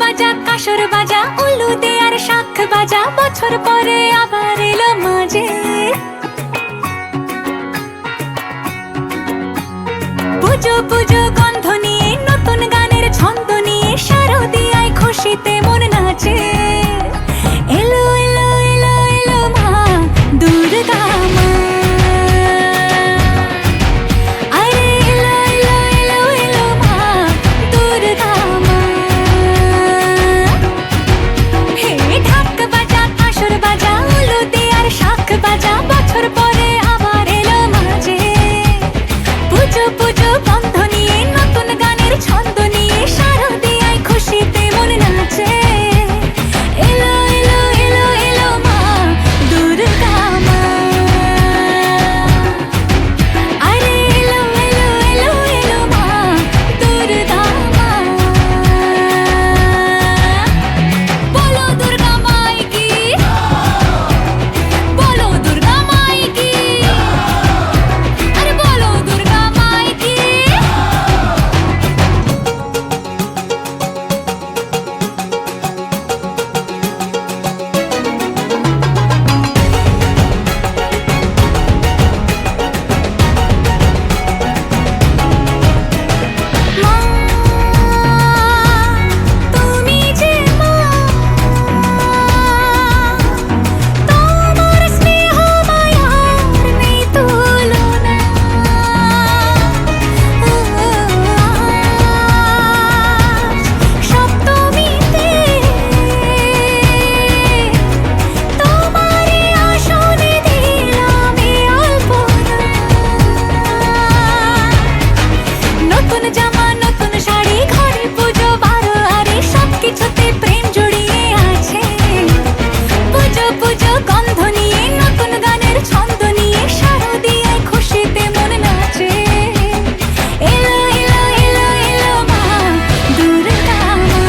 বাজা কাসর বাজা উলু দে আর শাখ বাজা, বছর পরে আবার এলো মাঝে। পুজো পুজো গন্ধ নিয়ে নতুন গানের ছন্দ নিয়ে শারদিয়ায় খুশিতে মন নাচে। এলো এলো এলো এলো মা দুর্গা মা, আরে এলো এলো এলো এলো মা দুর্গা মা। হে ঢাক বাজা কাসর বাজা উলু দে আর শাখ বাজা, বছর পরে আবার এলো মাঝে। পুজো পুজো গন্ধ নিয়ে নতুন গানের ছন্দ নিয়ে শারদিয়ায় খুশিতে মন নাচে। এলো এলো এলো এলো মা দুর্গা মা, আরে এলো এলো এলো এলো মা দুর্গা মা। বলো দুর্গা মাই কি, বলো দুর্গা মাই কি, আরে বলো দুর্গা মাই কি। মা তুমি যে মা, তোমার স্নেহ মায়ার নেই তুলনা। সপ্তমীতে তোমারই আসনে দিলাম এই অল্পনা। নতুন জামা নতুন শাড়ি ঘরে পুজো বারো আরে সবকিছুতে প্রেম জড়িয়ে আছে। পুজো পুজো গন্ধ নিয়ে নতুন গানের ছন্দ নিয়ে শারদিয়ায় খুশিতে মন নাচে। এলো এলো এলো এলো মা দুর্গা মা,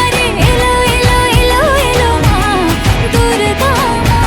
আরে এলো এলো এলো এলো মা দুর্গা মা।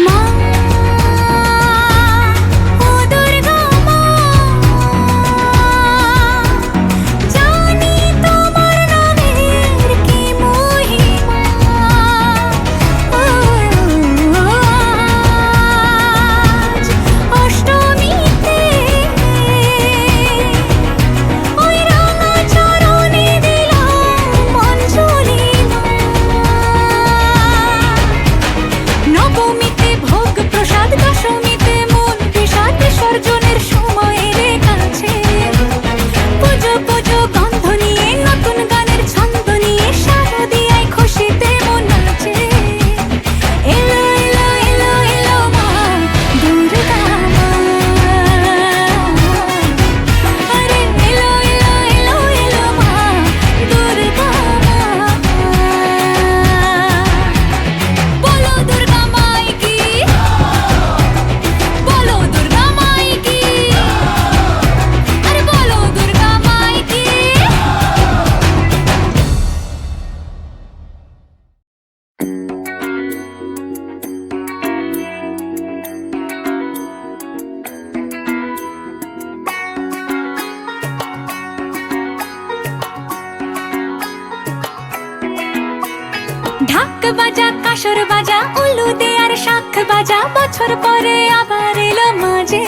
মা ও দুর্গা মা, জানি তোমার নামের কি মহিমা। আজ অষ্টমীতে ওই রাঙা চরণে দিলাম অঞ্জলি মা। নবমীতে ভোগ প্রসাদ, দশমীতে মন বিষাদ বিসর্জনের সময়ের কাছে। পুজো পুজো গন্ধ নিয়ে নতুন গানের ছন্দ নিয়ে শারদিয়ায় খুশিতে মন নাচে। এলো এলো এলো এলো মা দুর্গা মা, আরে এলো এলো এলো এলো মা দুর্গা মা। বলো দুর্গা মাই কি, বলো দুর্গা মাই কি, আরে বলো দুর্গা মাই কি। ঢাক বাজা কাসর বাজা উলু দে আর শাখ বাজা, বছর পরে আবার এলো মাঝে।